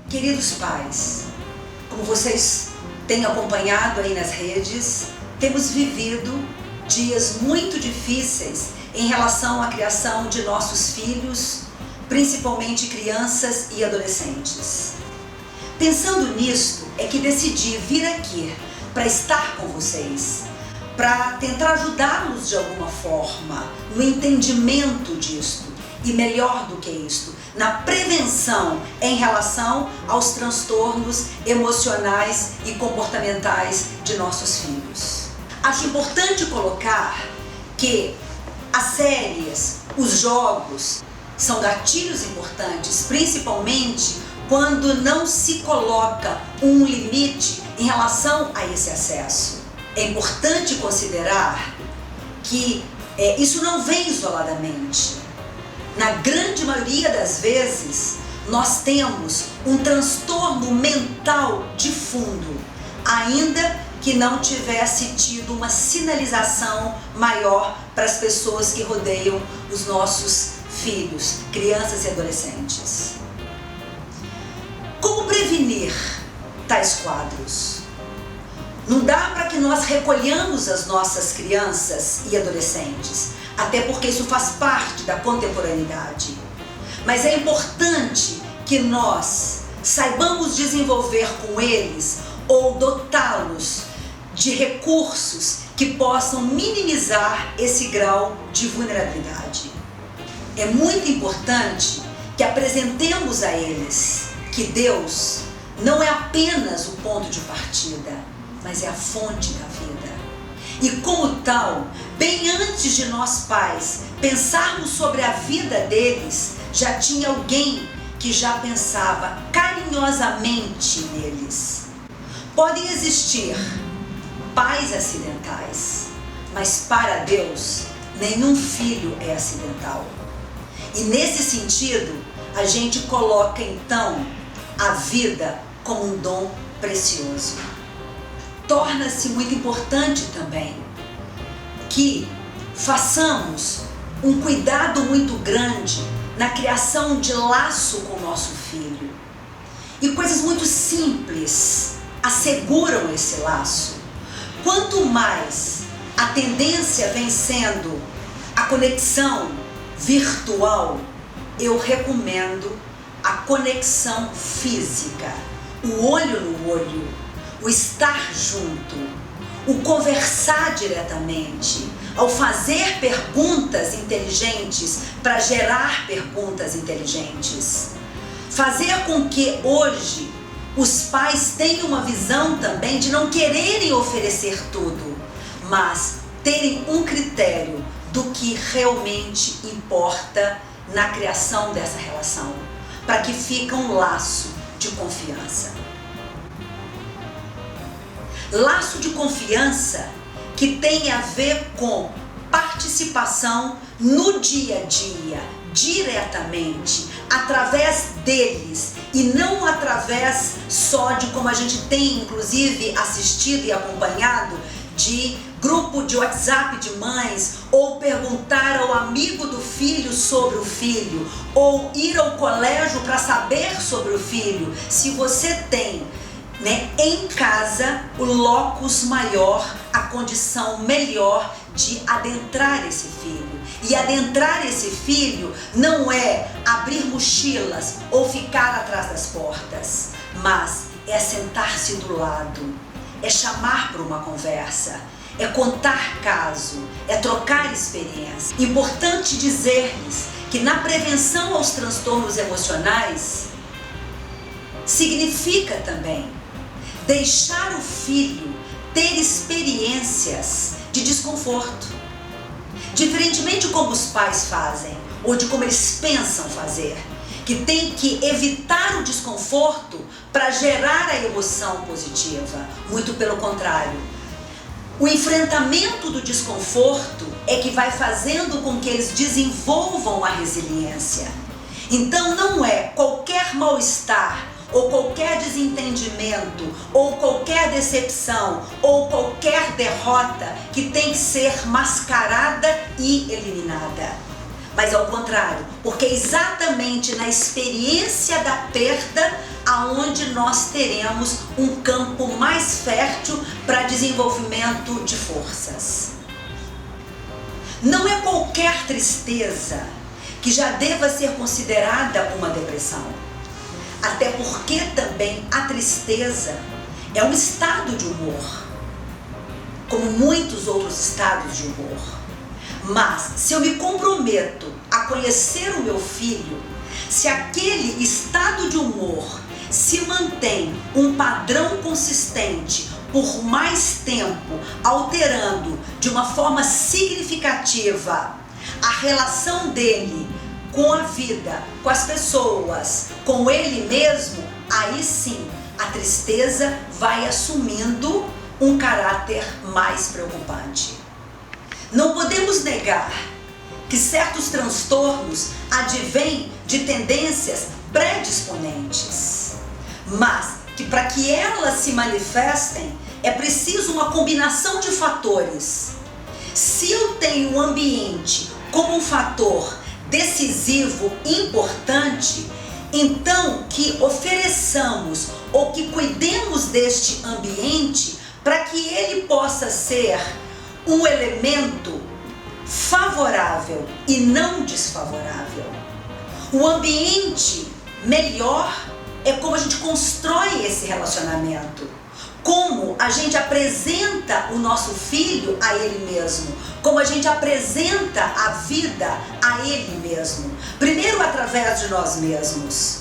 Queridos pais, como vocês têm acompanhado aí nas redes, temos vivido dias muito difíceis em relação à criação de nossos filhos, principalmente crianças e adolescentes. Pensando nisto, é que decidi vir aqui para estar com vocês, para tentar ajudá-los de alguma forma no entendimento disto e, melhor do que isto, na prevenção em relação aos transtornos emocionais e comportamentais de nossos filhos. Acho importante colocar que as séries, os jogos, são gatilhos importantes, principalmente quando não se coloca um limite em relação a esse acesso. É importante considerar que isso não vem isoladamente. Na grande maioria das vezes, nós temos um transtorno mental de fundo, ainda que não tivesse tido uma sinalização maior para as pessoas que rodeiam os nossos filhos, crianças e adolescentes. Como prevenir tais quadros? Não dá para que nós recolhamos as nossas crianças e adolescentes, até porque isso faz parte da contemporaneidade. Mas é importante que nós saibamos desenvolver com eles ou dotá-los de recursos que possam minimizar esse grau de vulnerabilidade. É muito importante que apresentemos a eles que Deus não é apenas o ponto de partida, mas é a fonte da vida. E como tal, bem antes de nós pais pensarmos sobre a vida deles, já tinha alguém que já pensava carinhosamente neles. Podem existir pais acidentais, mas para Deus, nenhum filho é acidental. E nesse sentido, a gente coloca então a vida como um dom precioso. Torna-se muito importante também que façamos um cuidado muito grande na criação de laço com o nosso filho. E coisas muito simples asseguram esse laço. Quanto mais a tendência vem sendo a conexão virtual, eu recomendo a conexão física, o olho no olho, o estar junto, o conversar diretamente, ao fazer perguntas inteligentes para gerar perguntas inteligentes. Fazer com que hoje os pais tenham uma visão também de não quererem oferecer tudo, mas terem um critério do que realmente importa na criação dessa relação, para que fique um laço de confiança. Laço de confiança que tem a ver com participação no dia a dia, diretamente, através deles, e não através só de como a gente tem inclusive assistido e acompanhado de grupo de WhatsApp de mães, ou perguntar ao amigo do filho sobre o filho, ou ir ao colégio para saber sobre o filho. Se você tem em casa o locus maior, a condição melhor de adentrar esse filho. E adentrar esse filho não é abrir mochilas ou ficar atrás das portas, mas é sentar-se do lado, é chamar para uma conversa, é contar caso, é trocar experiência. Importante dizer-lhes que na prevenção aos transtornos emocionais significa também deixar o filho ter experiências de desconforto. Diferentemente de como os pais fazem, ou de como eles pensam fazer, que tem que evitar o desconforto para gerar a emoção positiva. Muito pelo contrário. O enfrentamento do desconforto é que vai fazendo com que eles desenvolvam a resiliência. Então não é qualquer mal-estar, ou qualquer desentendimento, ou qualquer decepção, ou qualquer derrota que tem que ser mascarada e eliminada. mas ao contrário, porque é exatamente na experiência da perda aonde nós teremos um campo mais fértil para desenvolvimento de forças. Não é qualquer tristeza que já deva ser considerada uma depressão. Até porque também a tristeza é um estado de humor, como muitos outros estados de humor. Mas se eu me comprometo a conhecer o meu filho, se aquele estado de humor se mantém um padrão consistente por mais tempo, alterando de uma forma significativa a relação dele com a vida, com as pessoas, com ele mesmo, aí sim a tristeza vai assumindo um caráter mais preocupante. Não podemos negar que certos transtornos advêm de tendências predisponentes, mas que para que elas se manifestem é preciso uma combinação de fatores. Se eu tenho o ambiente como um fator decisivo, importante, então que ofereçamos ou que cuidemos deste ambiente para que ele possa ser um elemento favorável e não desfavorável. O ambiente melhor é como a gente constrói esse relacionamento, como a gente apresenta o nosso filho a ele mesmo, como a gente apresenta a vida a ele mesmo. Primeiro através de nós mesmos,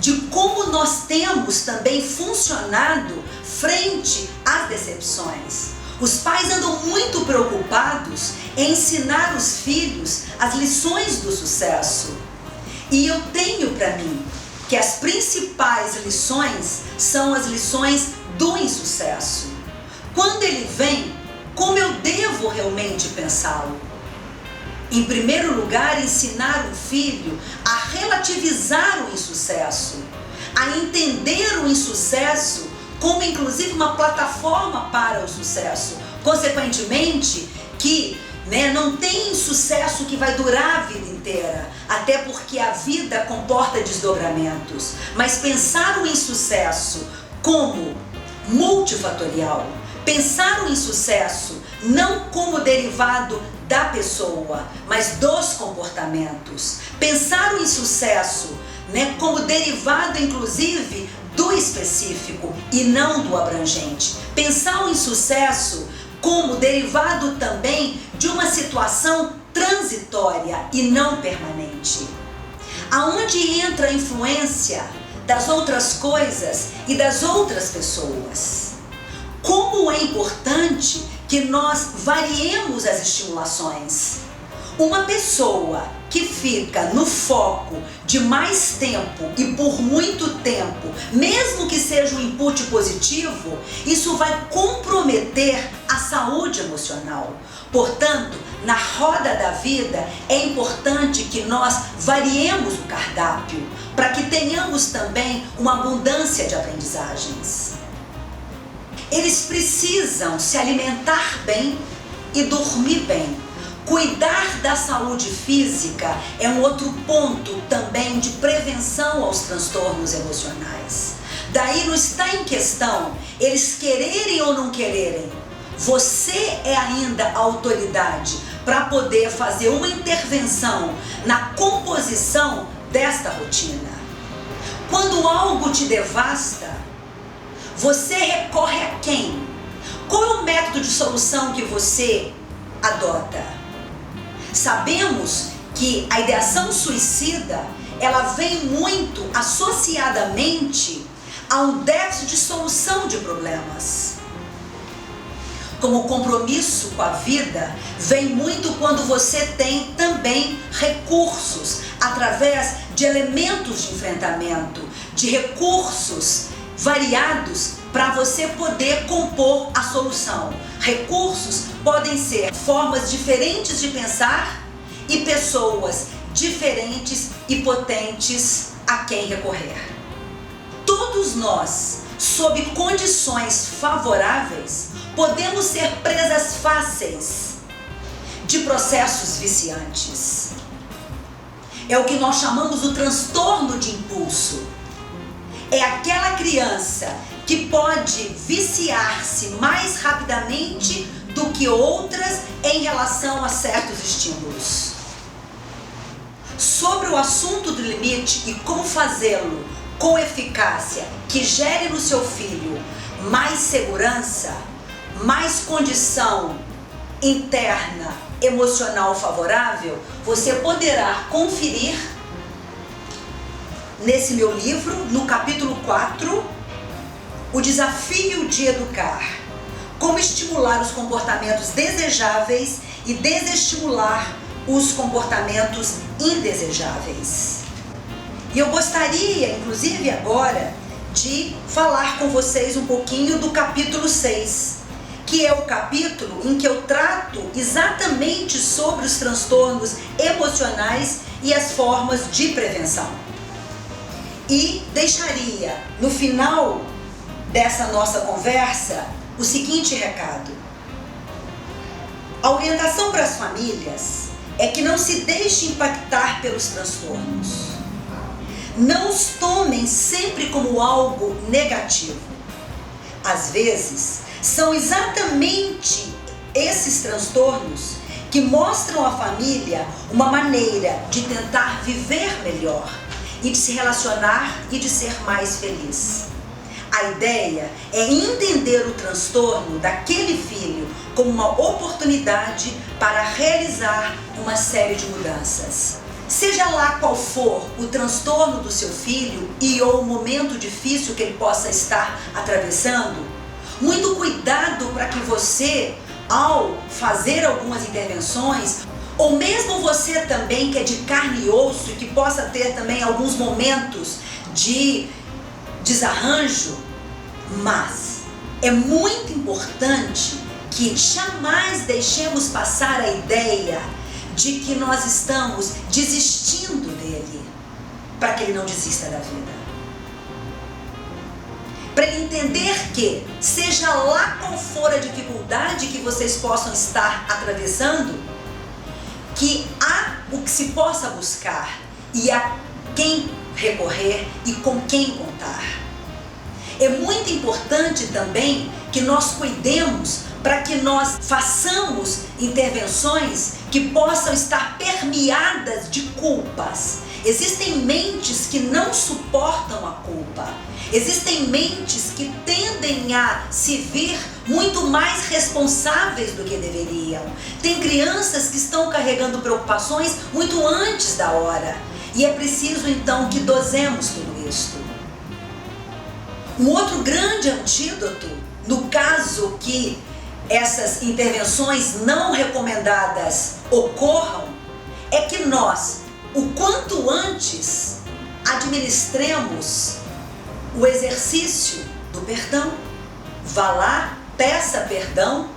de como nós temos também funcionado frente às decepções. Os pais andam muito preocupados em ensinar os filhos as lições do sucesso. E eu tenho para mim que as principais lições são as lições do insucesso. Quando ele vem, como eu devo realmente pensá-lo? Em primeiro lugar, ensinar o filho a relativizar o insucesso, a entender o insucesso como inclusive uma plataforma para o sucesso. Consequentemente, que não tem sucesso que vai durar a vida inteira, até porque a vida comporta desdobramentos. Mas pensar o insucesso como multifatorial, pensar o insucesso não como derivado da pessoa, mas dos comportamentos, pensar o insucesso como derivado inclusive do específico e não do abrangente, pensar o insucesso como derivado também de uma situação transitória e não permanente. Aonde entra a influência das outras coisas e das outras pessoas? Como é importante que nós variemos as estimulações. Uma pessoa que fica no foco de mais tempo e por muito tempo, mesmo que seja um input positivo, isso vai comprometer a saúde emocional. Portanto, na roda da vida é importante que nós variemos o cardápio para que tenhamos também uma abundância de aprendizagens. Eles precisam se alimentar bem e dormir bem. Cuidar da saúde física é um outro ponto também de prevenção aos transtornos emocionais. Daí não está em questão eles quererem ou não quererem. Você é ainda a autoridade para poder fazer uma intervenção na composição desta rotina. Quando algo te devasta, você recorre a quem? Qual é o método de solução que você adota? Sabemos que a ideação suicida, ela vem muito associadamente a um déficit de solução de problemas. Como compromisso com a vida, vem muito quando você tem também recursos, através de elementos de enfrentamento, de recursos variados para você poder compor a solução. Recursos podem ser formas diferentes de pensar e pessoas diferentes e potentes a quem recorrer. Todos nós, sob condições favoráveis, podemos ser presas fáceis de processos viciantes. É o que nós chamamos do transtorno de impulso. É aquela criança que pode viciar-se mais rapidamente do que outras em relação a certos estímulos. Sobre o assunto do limite e como fazê-lo com eficácia, que gere no seu filho mais segurança, mais condição interna, emocional favorável, você poderá conferir nesse meu livro, no capítulo 4, o desafio de educar. Como estimular os comportamentos desejáveis e desestimular os comportamentos indesejáveis. E eu gostaria, inclusive agora, de falar com vocês um pouquinho do capítulo 6, que é o capítulo em que eu trato exatamente sobre os transtornos emocionais e as formas de prevenção. E deixaria no final dessa nossa conversa o seguinte recado: a orientação para as famílias é que não se deixe impactar pelos transtornos. Não os tomem sempre como algo negativo. Às vezes, são exatamente esses transtornos que mostram à família uma maneira de tentar viver melhor e de se relacionar e de ser mais feliz. A ideia é entender o transtorno daquele filho como uma oportunidade para realizar uma série de mudanças. Seja lá qual for o transtorno do seu filho e ou o momento difícil que ele possa estar atravessando, muito cuidado para que você, ao fazer algumas intervenções, ou mesmo você também que é de carne e osso e que possa ter também alguns momentos de desarranjo, mas é muito importante que jamais deixemos passar a ideia de que nós estamos desistindo dele, para que ele não desista da vida. Para ele entender que, seja lá qual for a dificuldade que vocês possam estar atravessando, que há o que se possa buscar e a quem recorrer e com quem contar. É muito importante também que nós cuidemos para que nós façamos intervenções que possam estar permeadas de culpas. Existem mentes que não suportam a culpa. Existem mentes que tendem a se vir muito mais responsáveis do que deveriam. Tem crianças que estão carregando preocupações muito antes da hora. E é preciso então que dosemos tudo isto. Um outro grande antídoto, no caso que essas intervenções não recomendadas ocorram, é que nós, o quanto antes, administremos o exercício do perdão. Vá lá, peça perdão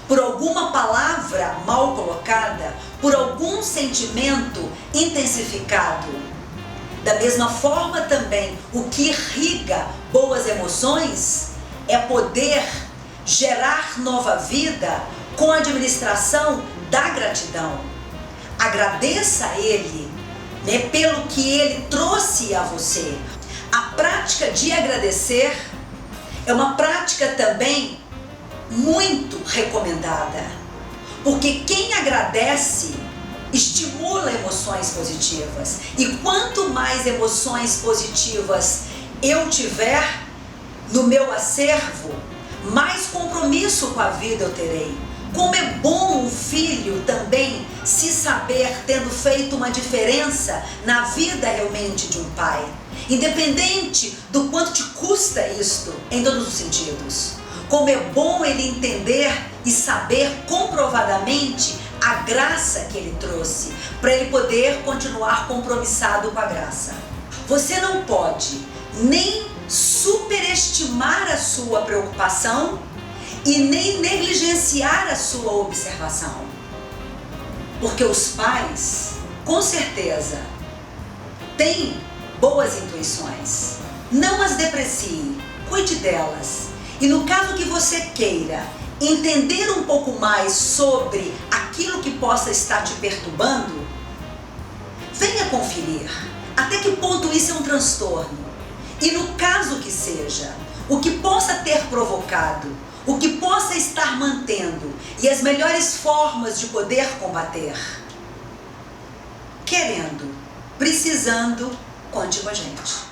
por alguma palavra mal colocada, por algum sentimento intensificado. Da mesma forma também, o que irriga boas emoções é poder gerar nova vida com a administração da gratidão. Agradeça a Ele, pelo que Ele trouxe a você. A prática de agradecer é uma prática também muito recomendada, porque quem agradece estimula emoções positivas, e quanto mais emoções positivas eu tiver no meu acervo, mais compromisso com a vida eu terei. Como é bom um filho também se saber tendo feito uma diferença na vida realmente de um pai, independente do quanto te custa isto, em todos os sentidos. Como é bom ele entender e saber comprovadamente a graça que ele trouxe, para ele poder continuar compromissado com a graça. Você não pode nem superestimar a sua preocupação e nem negligenciar a sua observação. Porque os pais, com certeza, têm boas intuições. Não as deprecie, cuide delas. E no caso que você queira entender um pouco mais sobre aquilo que possa estar te perturbando, venha conferir até que ponto isso é um transtorno. E no caso que seja, o que possa ter provocado, o que possa estar mantendo e as melhores formas de poder combater. Querendo, precisando, conte com a gente.